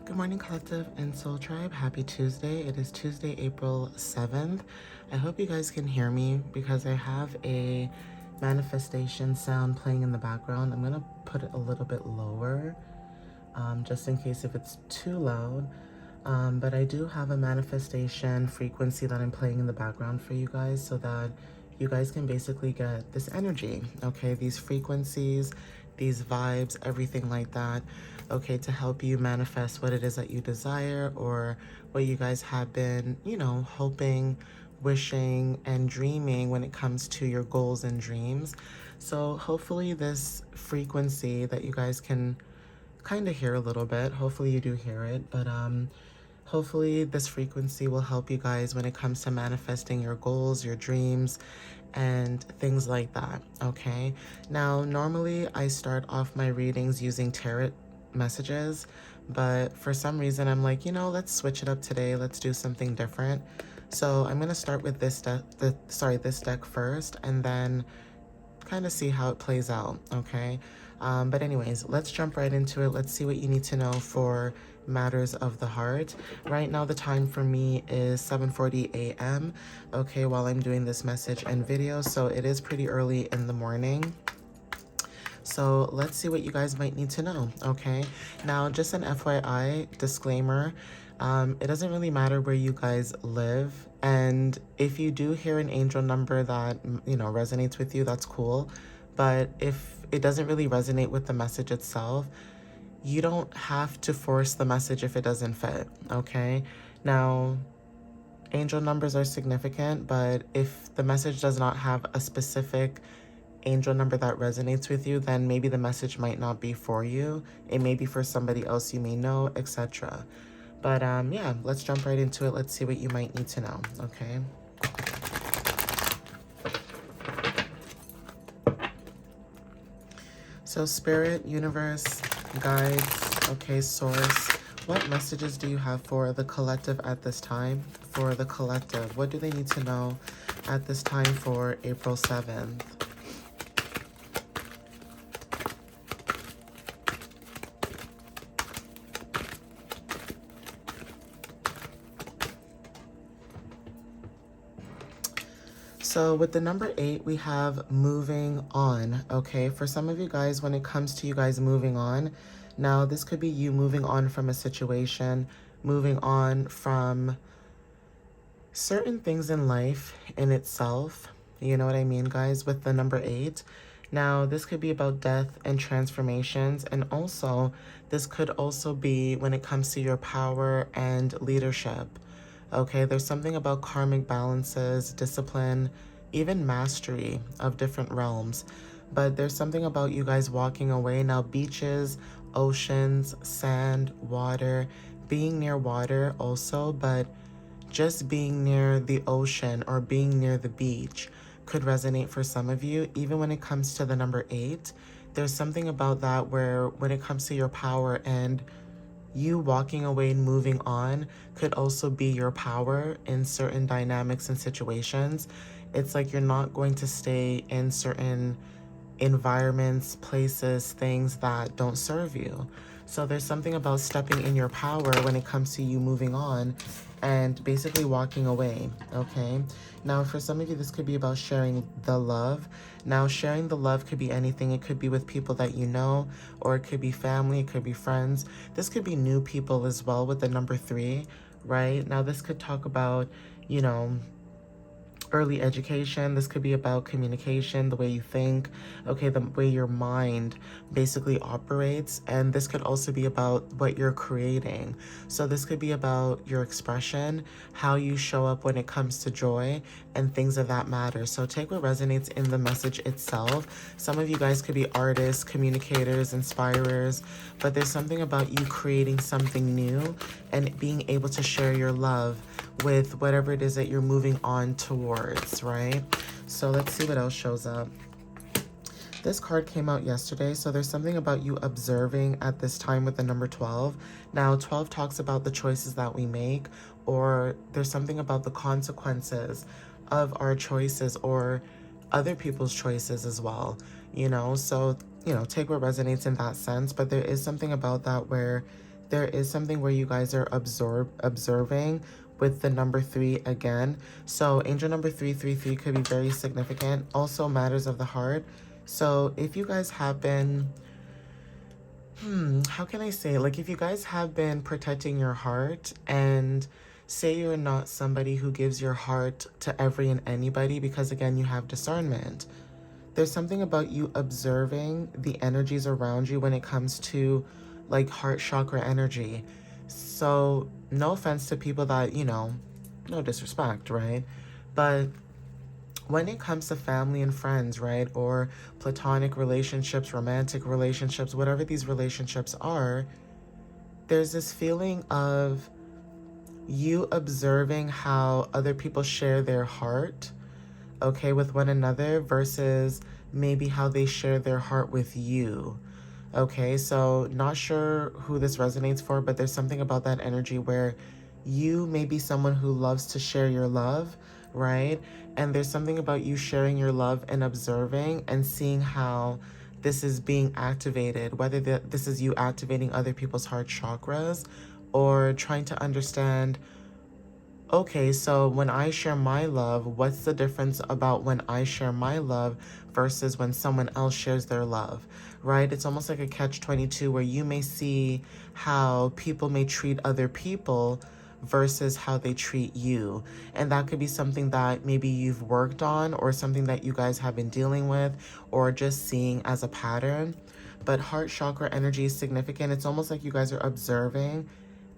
Good morning, Collective and Soul Tribe. Happy Tuesday. It is Tuesday, April 7th. I hope you guys can hear me because I have a manifestation sound playing in the background. I'm going to put it a little bit lower just in case if it's too loud. But I do have a manifestation frequency that I'm playing in the background for you guys so that you guys can basically get this energy, okay? These frequencies, these vibes, everything like that, okay, to help you manifest what it is that you desire or what you guys have been, hoping, wishing, and dreaming when it comes to your goals and dreams. So hopefully this frequency that you guys can kind of hear a little bit, hopefully you do hear it, but hopefully this frequency will help you guys when it comes to manifesting your goals, your dreams, and things like that, okay? Now, normally I start off my readings using tarot messages, but for some reason I'm like, let's switch it up today. Let's do something different. So I'm going to start with this deck first, and then kind of see how it plays out, okay? But anyways, let's jump right into it. Let's see what you need to know for matters of the heart. Right now, the time for me is 7:40 a.m., okay, while I'm doing this message and video, so it is pretty early in the morning. So let's see what you guys might need to know, okay? Now, just an FYI disclaimer, it doesn't really matter where you guys live. And if you do hear an angel number that, resonates with you, that's cool. But if it doesn't really resonate with the message itself, you don't have to force the message if it doesn't fit, okay? Now, angel numbers are significant, but if the message does not have a specific angel number that resonates with you, then maybe the message might not be for you. It may be for somebody else you may know, etc. But yeah, let's jump right into it. Let's see what you might need to know, okay? So Spirit, Universe, Guides, okay, Source, what messages do you have for the collective at this time? For the collective, what do they need to know at this time for April 7th? So with the number 8, we have moving on, okay? For some of you guys, when it comes to you guys moving on, now this could be you moving on from a situation, moving on from certain things in life in itself. You know what I mean, guys, with the number 8. Now, this could be about death and transformations, and also, this could also be when it comes to your power and leadership. Okay, there's something about karmic balances, discipline, even mastery of different realms. But there's something about you guys walking away. Now, beaches, oceans, sand, water, being near water also, but just being near the ocean or being near the beach could resonate for some of you. Even when it comes to the number 8, there's something about that where when it comes to your power and you walking away and moving on could also be your power in certain dynamics and situations. It's like you're not going to stay in certain environments, places, things that don't serve you. So there's something about stepping in your power when it comes to you moving on and basically walking away, okay? Now, for some of you, this could be about sharing the love. Now, sharing the love could be anything. It could be with people that you know, or it could be family, it could be friends. This could be new people as well with the number 3, right? Now, this could talk about, early education. This could be about communication, the way you think, okay, the way your mind basically operates. And this could also be about what you're creating. So this could be about your expression, how you show up when it comes to joy and things of that matter. So take what resonates in the message itself. Some of you guys could be artists, communicators, inspirers, but there's something about you creating something new and being able to share your love with whatever it is that you're moving on towards, right? So let's see what else shows up. This card came out yesterday, so there's something about you observing at this time with the number 12. Now, 12 talks about the choices that we make, or there's something about the consequences of our choices or other people's choices as well, So, take what resonates in that sense, but there is something about that where there is something where you guys are observing with the number 3 again. So angel number 333 could be very significant. Also matters of the heart. So if you guys have been, how can I say? Like if you guys have been protecting your heart, and say you're not somebody who gives your heart to every and anybody, because again, you have discernment. There's something about you observing the energies around you when it comes to like heart chakra energy. So no offense to people that, no disrespect, right? But when it comes to family and friends, right? Or platonic relationships, romantic relationships, whatever these relationships are, there's this feeling of you observing how other people share their heart, okay, with one another versus maybe how they share their heart with you. Okay, so not sure who this resonates for, but there's something about that energy where you may be someone who loves to share your love, right? And there's something about you sharing your love and observing and seeing how this is being activated, whether this is you activating other people's heart chakras or trying to understand, okay, so when I share my love, what's the difference about when I share my love versus when someone else shares their love, right? It's almost like a catch-22 where you may see how people may treat other people versus how they treat you. And that could be something that maybe you've worked on or something that you guys have been dealing with or just seeing as a pattern. But heart chakra energy is significant. It's almost like you guys are observing,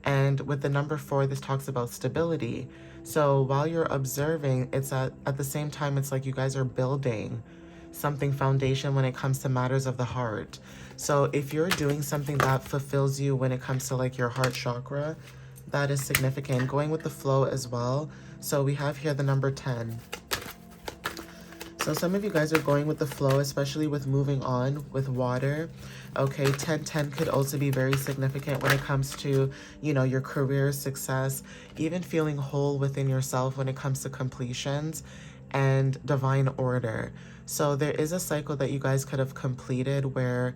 and with the number 4, this talks about stability. So while you're observing, it's at the same time, it's like you guys are building something foundation when it comes to matters of the heart. So if you're doing something that fulfills you when it comes to like your heart chakra, that is significant. Going with the flow as well. So we have here the number 10. So some of you guys are going with the flow, especially with moving on with water. Okay, 1010 could also be very significant when it comes to, your career success, even feeling whole within yourself when it comes to completions and divine order. So there is a cycle that you guys could have completed where,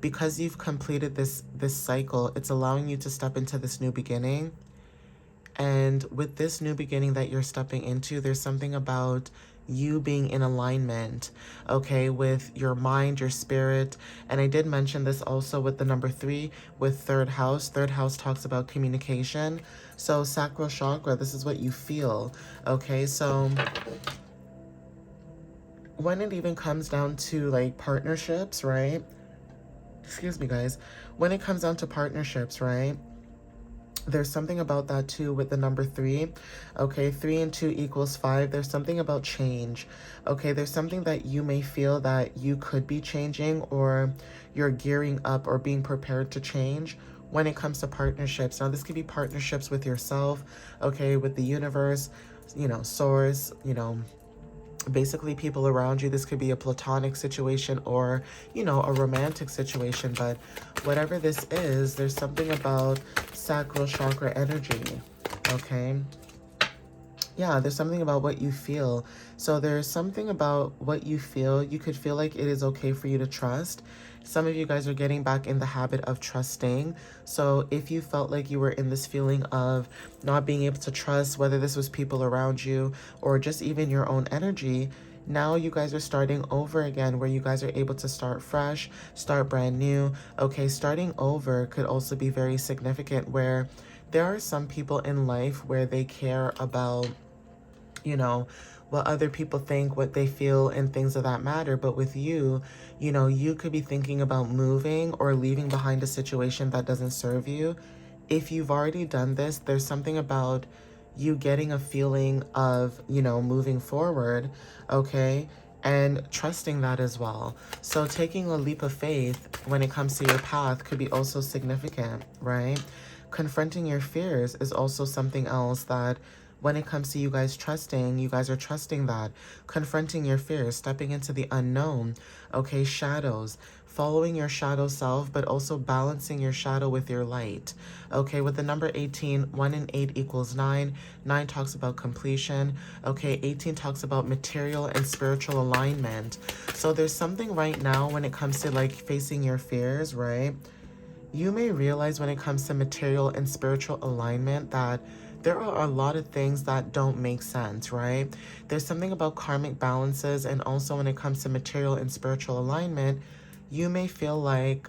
because you've completed this cycle, it's allowing you to step into this new beginning. And with this new beginning that you're stepping into, there's something about you being in alignment, okay, with your mind, your spirit. And I did mention this also with the number 3, with third house. Third house talks about communication. So sacral chakra, this is what you feel, okay? So when it even comes down to like partnerships, right? Excuse me, guys. When it comes down to partnerships, right? There's something about that too with the number 3. Okay, 3 and 2 equals 5. There's something about change. Okay, there's something that you may feel that you could be changing, or you're gearing up or being prepared to change when it comes to partnerships. Now, this could be partnerships with yourself, okay, with the universe, source, basically people around you. This could be a platonic situation or, a romantic situation. But whatever this is, there's something about sacral chakra energy, okay? Yeah, there's something about what you feel. So there's something about what you feel. You could feel like it is okay for you to trust. Some of you guys are getting back in the habit of trusting. So if you felt like you were in this feeling of not being able to trust, whether this was people around you or just even your own energy, now you guys are starting over again, where you guys are able to start fresh, start brand new. Okay, starting over could also be very significant, where there are some people in life where they care about, what other people think, what they feel, and things of that matter. But with you, you could be thinking about moving or leaving behind a situation that doesn't serve you. If you've already done this, there's something about you getting a feeling of, moving forward, okay? And trusting that as well. So taking a leap of faith when it comes to your path could be also significant, right? Confronting your fears is also something else that when it comes to you guys trusting, you guys are trusting that. Confronting your fears, stepping into the unknown, okay? Shadows, following your shadow self, but also balancing your shadow with your light. Okay, with the number 18, 1 and 8 equals 9. 9 talks about completion. Okay, 18 talks about material and spiritual alignment. So there's something right now when it comes to like facing your fears, right? you may realize when it comes to material and spiritual alignment that there are a lot of things that don't make sense, right? There's something about karmic balances, and also when it comes to material and spiritual alignment, you may feel like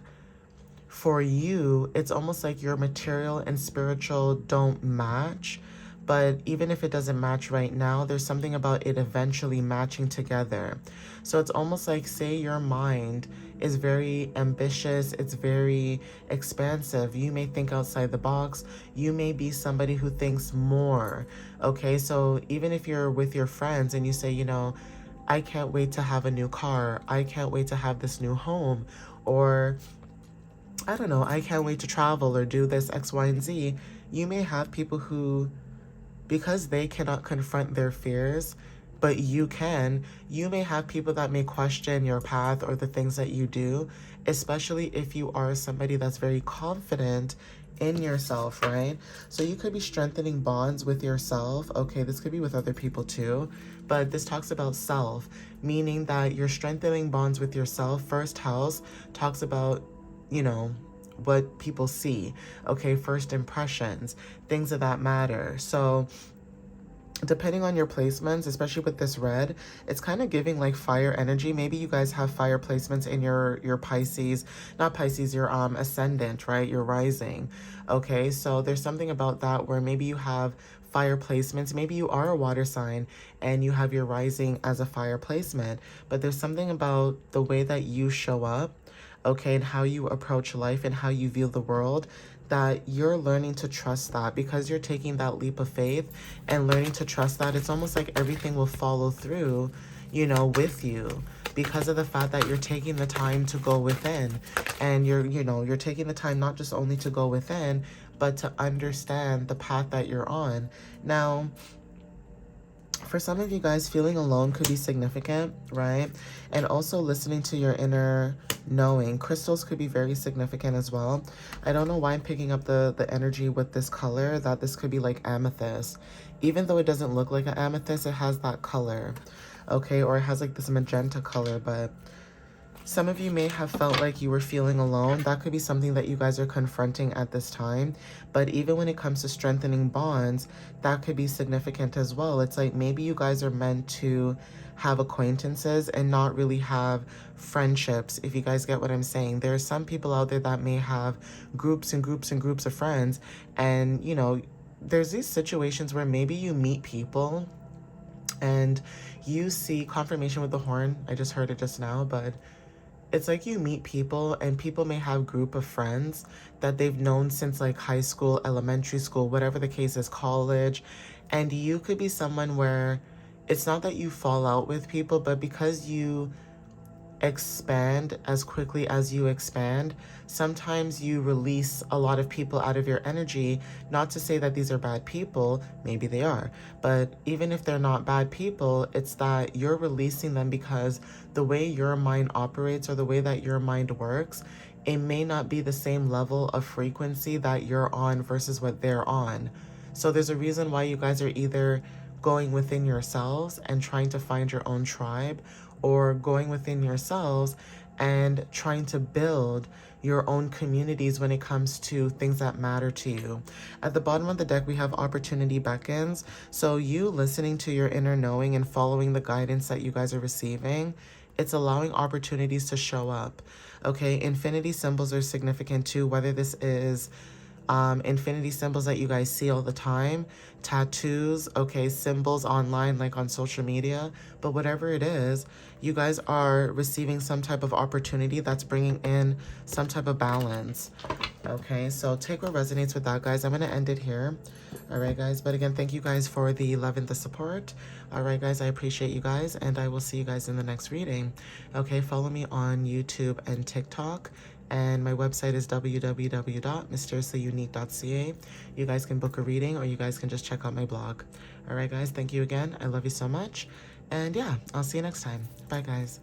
for you, it's almost like your material and spiritual don't match. But even if it doesn't match right now, there's something about it eventually matching together. So it's almost like, say, your mind is very ambitious, it's very expansive. You may think outside the box. You may be somebody who thinks more. Okay, so even if you're with your friends and you say, I can't wait to have a new car, I can't wait to have this new home, or I don't know, I can't wait to travel or do this X, Y, and Z. You may have people who, because they cannot confront their fears, but you can, you may have people that may question your path or the things that you do, especially if you are somebody that's very confident in yourself, right? So you could be strengthening bonds with yourself. Okay, this could be with other people too, but this talks about self, meaning that you're strengthening bonds with yourself. First house talks about, what people see, okay, first impressions, things of that matter. So depending on your placements, especially with this red, it's kind of giving like fire energy. Maybe you guys have fire placements in your Pisces, not Pisces, your ascendant, right? Your rising. Okay, so there's something about that where maybe you have fire placements. Maybe you are a water sign and you have your rising as a fire placement, but there's something about the way that you show up, okay, and how you approach life and how you view the world, that you're learning to trust that because you're taking that leap of faith and learning to trust that. It's almost like everything will follow through, with you, because of the fact that you're taking the time to go within, and you're taking the time not just only to go within, but to understand the path that you're on. Now, for some of you guys, feeling alone could be significant, right? And also listening to your inner knowing. Crystals could be very significant as well. I don't know why I'm picking up the energy with this color, that this could be like amethyst. Even though it doesn't look like an amethyst, it has that color, okay? Or it has like this magenta color, but some of you may have felt like you were feeling alone. That could be something that you guys are confronting at this time. But even when it comes to strengthening bonds, that could be significant as well. It's like maybe you guys are meant to have acquaintances and not really have friendships, if you guys get what I'm saying. There are some people out there that may have groups and groups and groups of friends. And, there's these situations where maybe you meet people and you see confirmation with the horn. I just heard it just now, but it's like you meet people and people may have group of friends that they've known since like high school, elementary school, whatever the case is, college. And you could be someone where it's not that you fall out with people, but because you expand as quickly as you expand, sometimes you release a lot of people out of your energy. Not to say that these are bad people, maybe they are, but even if they're not bad people, it's that you're releasing them because the way your mind operates or the way that your mind works, it may not be the same level of frequency that you're on versus what they're on. So there's a reason why you guys are either going within yourselves and trying to find your own tribe, or going within yourselves and trying to build your own communities when it comes to things that matter to you. At the bottom of the deck, we have opportunity beckons. So you listening to your inner knowing and following the guidance that you guys are receiving, it's allowing opportunities to show up. Okay, infinity symbols are significant too, whether this is infinity symbols that you guys see all the time, tattoos, okay, symbols online like on social media, but whatever it is, you guys are receiving some type of opportunity that's bringing in some type of balance. Okay, so take what resonates with that, guys. I'm going to end it here. All right, guys. But again, thank you guys for the love and the support. All right, guys, I appreciate you guys, and I will see you guys in the next reading. Okay, follow me on YouTube and TikTok. And my website is www.mysteriouslyunique.ca. You guys can book a reading, or you guys can just check out my blog. All right, guys, thank you again. I love you so much. And yeah, I'll see you next time. Bye, guys.